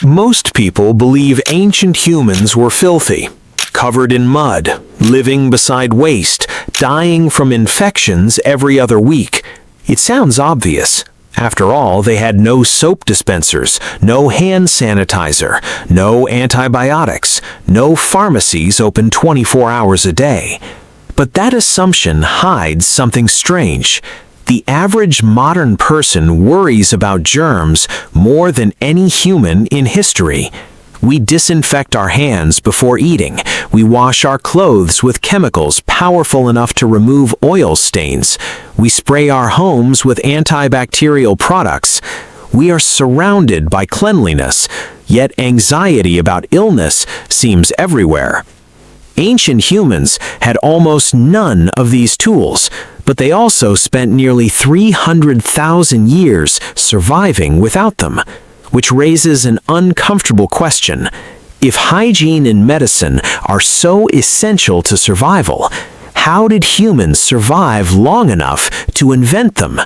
Most people believe ancient humans were filthy, covered in mud, living beside waste, dying from infections every other week. It sounds obvious. After all, they had no soap dispensers, no hand sanitizer, no antibiotics, no pharmacies open 24 hours a day. But that assumption hides something strange. The average modern person worries about germs more than any human in history. We disinfect our hands before eating. We wash our clothes with chemicals powerful enough to remove oil stains. We spray our homes with antibacterial products. We are surrounded by cleanliness, yet anxiety about illness seems everywhere. Ancient humans had almost none of these tools, but they also spent nearly 300,000 years surviving without them, which raises an uncomfortable question. If hygiene and medicine are so essential to survival, how did humans survive long enough to invent them?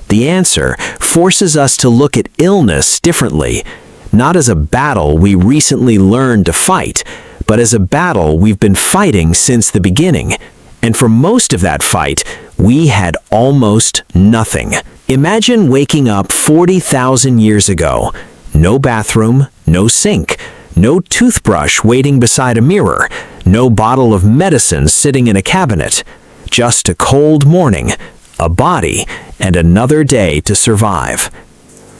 The answer forces us to look at illness differently, not as a battle we recently learned to fight, but as a battle we've been fighting since the beginning. And for most of that fight, we had almost nothing. Imagine waking up 40,000 years ago. No bathroom, no sink, no toothbrush waiting beside a mirror, no bottle of medicine sitting in a cabinet. Just a cold morning, a body, and another day to survive.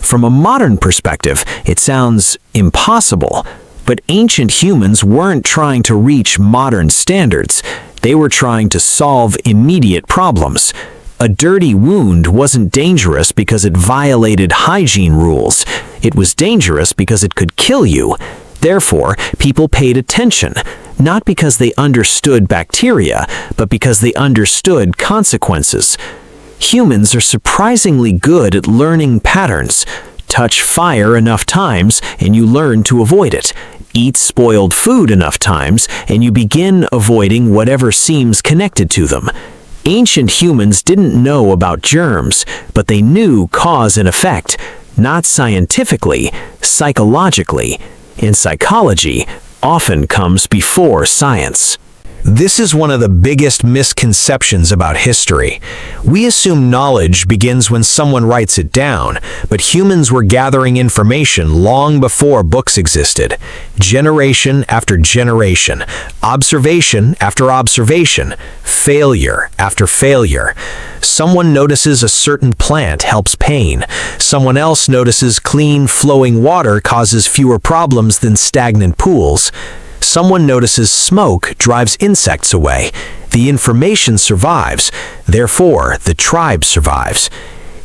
From a modern perspective, it sounds impossible. But ancient humans weren't trying to reach modern standards. They were trying to solve immediate problems. A dirty wound wasn't dangerous because it violated hygiene rules. It was dangerous because it could kill you. Therefore, people paid attention, not because they understood bacteria, but because they understood consequences. Humans are surprisingly good at learning patterns. Touch fire enough times and you learn to avoid it. Eat spoiled food enough times and you begin avoiding whatever seems connected to them. Ancient humans didn't know about germs, but they knew cause and effect, not scientifically, psychologically. And psychology often comes before science. This is one of the biggest misconceptions about history. We assume knowledge begins when someone writes it down, but humans were gathering information long before books existed. Generation after generation, observation after observation, failure after failure. Someone notices a certain plant helps pain. Someone else notices clean, flowing water causes fewer problems than stagnant pools. Someone notices smoke drives insects away. The information survives, therefore the tribe survives.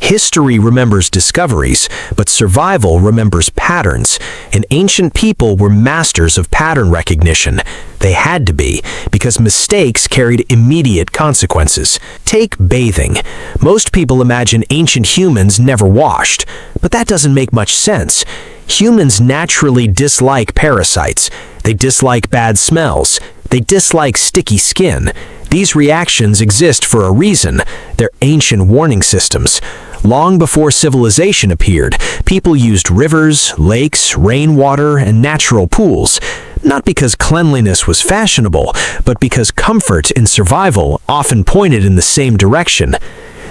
History remembers discoveries, but survival remembers patterns, and ancient people were masters of pattern recognition. They had to be, because mistakes carried immediate consequences. Take bathing. Most people imagine ancient humans never washed, but that doesn't make much sense. Humans naturally dislike parasites. They dislike bad smells. They dislike sticky skin. These reactions exist for a reason. They're ancient warning systems. Long before civilization appeared, people used rivers, lakes, rainwater, and natural pools, not because cleanliness was fashionable, but because comfort and survival often pointed in the same direction.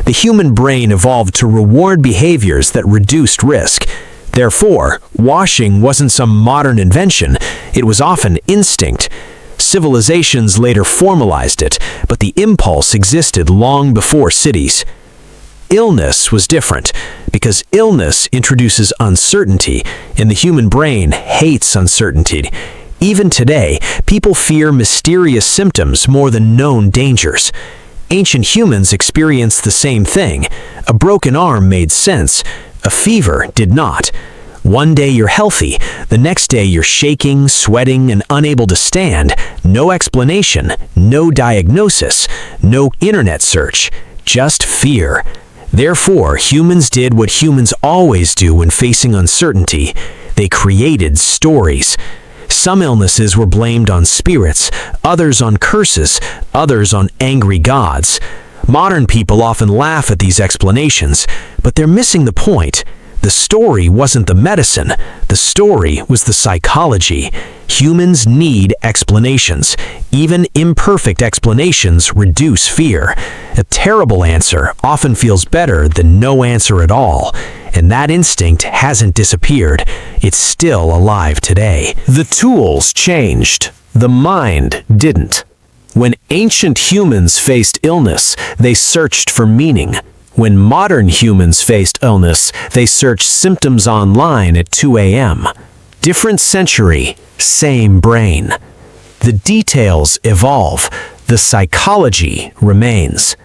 The human brain evolved to reward behaviors that reduced risk. Therefore, washing wasn't some modern invention, it was often instinct. Civilizations later formalized it, but the impulse existed long before cities. Illness was different, because illness introduces uncertainty, and the human brain hates uncertainty. Even today, people fear mysterious symptoms more than known dangers. Ancient humans experienced the same thing. A broken arm made sense. A fever did not. One day you're healthy, the next day you're shaking, sweating, and unable to stand. No explanation, no diagnosis, no internet search, just fear. Therefore, humans did what humans always do when facing uncertainty. They created stories. Some illnesses were blamed on spirits, others on curses, others on angry gods. Modern people often laugh at these explanations, but they're missing the point. The story wasn't the medicine, the story was the psychology. Humans need explanations. Even imperfect explanations reduce fear. A terrible answer often feels better than no answer at all. And that instinct hasn't disappeared. It's still alive today. The tools changed. The mind didn't. When ancient humans faced illness, they searched for meaning. When modern humans faced illness, they searched symptoms online at 2 a.m. Different century, same brain. The details evolve, the psychology remains.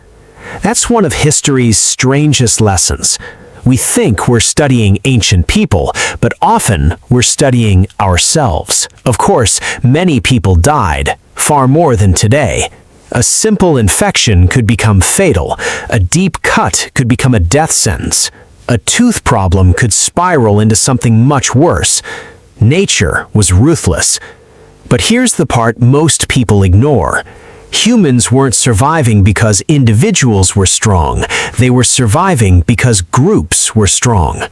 That's one of history's strangest lessons. We think we're studying ancient people, but often we're studying ourselves. Of course, many people died, far more than today. A simple infection could become fatal. A deep cut could become a death sentence. A tooth problem could spiral into something much worse. Nature was ruthless. But here's the part most people ignore. Humans weren't surviving because individuals were strong. They were surviving because groups were strong.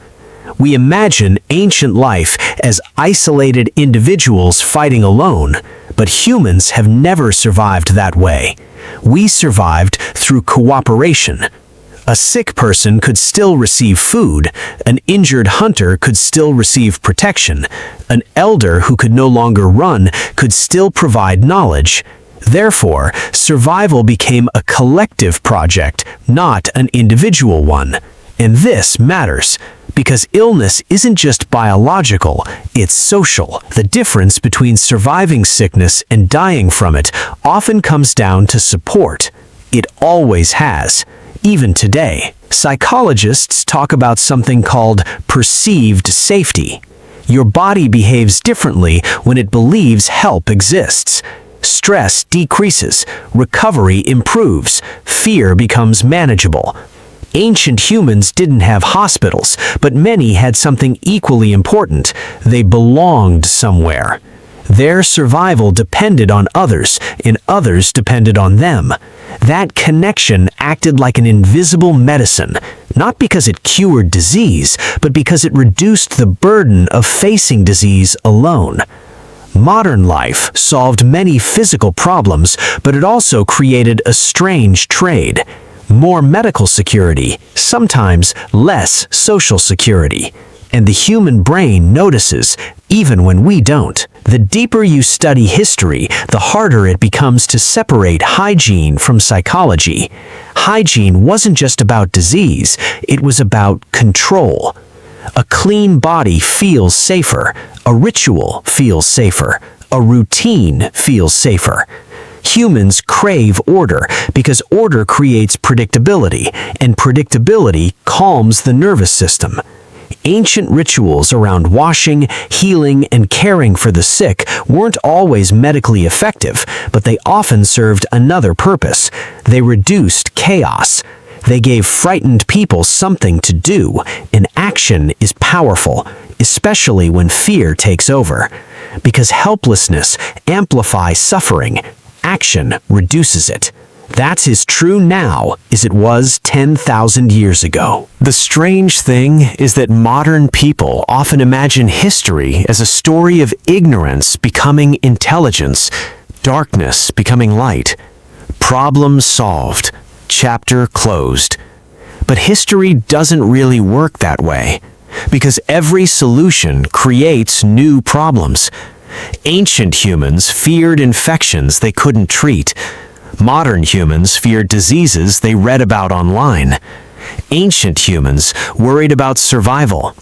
We imagine ancient life as isolated individuals fighting alone, but humans have never survived that way. We survived through cooperation. A sick person could still receive food, an injured hunter could still receive protection, an elder who could no longer run could still provide knowledge. Therefore, survival became a collective project, not an individual one. And this matters, because illness isn't just biological, it's social. The difference between surviving sickness and dying from it often comes down to support. It always has. Even today, psychologists talk about something called perceived safety. Your body behaves differently when it believes help exists. Stress decreases, recovery improves, fear becomes manageable. Ancient humans didn't have hospitals, but many had something equally important. They belonged somewhere. Their survival depended on others, and others depended on them. That connection acted like an invisible medicine, not because it cured disease, but because it reduced the burden of facing disease alone. Modern life solved many physical problems, but it also created a strange trade. More medical security, sometimes less social security. And the human brain notices, even when we don't. The deeper you study history, the harder it becomes to separate hygiene from psychology. Hygiene wasn't just about disease, it was about control. A clean body feels safer, a ritual feels safer, a routine feels safer. Humans crave order because order creates predictability, and predictability calms the nervous system. Ancient rituals around washing, healing, and caring for the sick weren't always medically effective, but they often served another purpose. They reduced chaos. They gave frightened people something to do, and action is powerful, especially when fear takes over. Because helplessness amplifies suffering, action reduces it. That's as true now as it was 10,000 years ago. The strange thing is that modern people often imagine history as a story of ignorance becoming intelligence, darkness becoming light, problem solved, chapter closed. But history doesn't really work that way, because every solution creates new problems. Ancient humans feared infections they couldn't treat. Modern humans feared diseases they read about online. Ancient humans worried about survival.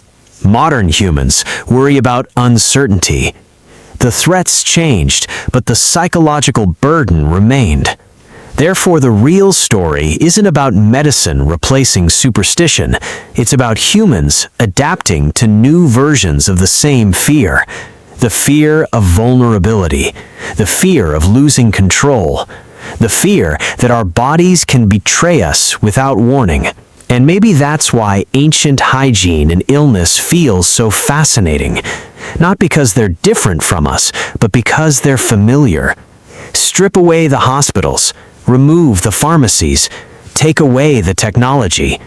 Modern humans worry about uncertainty. The threats changed, but the psychological burden remained. Therefore, the real story isn't about medicine replacing superstition. It's about humans adapting to new versions of the same fear. The fear of vulnerability, the fear of losing control, the fear that our bodies can betray us without warning. And maybe that's why ancient hygiene and illness feels so fascinating. Not because they're different from us, but because they're familiar. Strip away the hospitals, remove the pharmacies, take away the technology,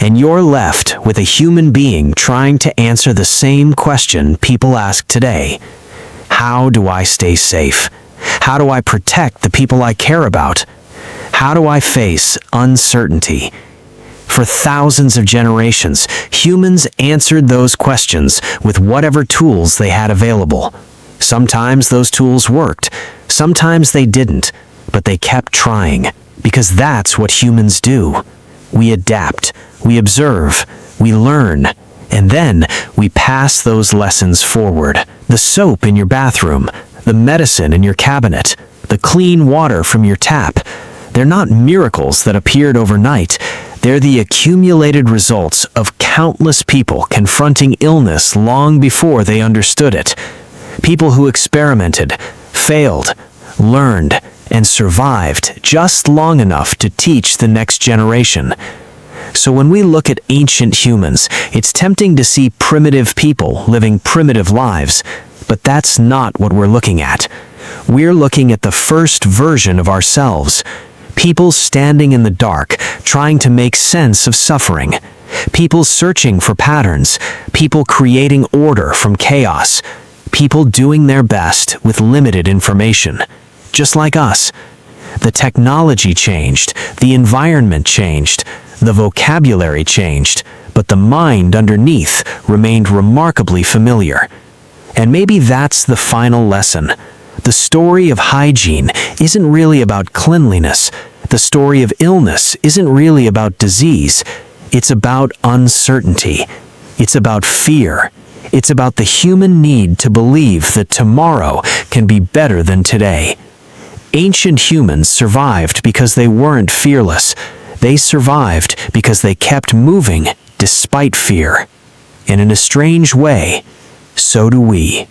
And you're left with a human being trying to answer the same question people ask today. How do I stay safe? How do I protect the people I care about? How do I face uncertainty? For thousands of generations, humans answered those questions with whatever tools they had available. Sometimes those tools worked, sometimes they didn't, but they kept trying, because that's what humans do. We adapt, we observe, we learn, and then we pass those lessons forward. The soap in your bathroom, the medicine in your cabinet, the clean water from your tap, they're not miracles that appeared overnight. They're the accumulated results of countless people confronting illness long before they understood it. People who experimented, failed, learned, and survived just long enough to teach the next generation. So when we look at ancient humans, it's tempting to see primitive people living primitive lives, but that's not what we're looking at. We're looking at the first version of ourselves. People standing in the dark, trying to make sense of suffering. People searching for patterns. People creating order from chaos. People doing their best with limited information. Just like us. The technology changed, the environment changed, the vocabulary changed, but the mind underneath remained remarkably familiar. And maybe that's the final lesson. The story of hygiene isn't really about cleanliness. The story of illness isn't really about disease. It's about uncertainty. It's about fear. It's about the human need to believe that tomorrow can be better than today. Ancient humans survived because they weren't fearless. They survived because they kept moving despite fear. And in a strange way, so do we.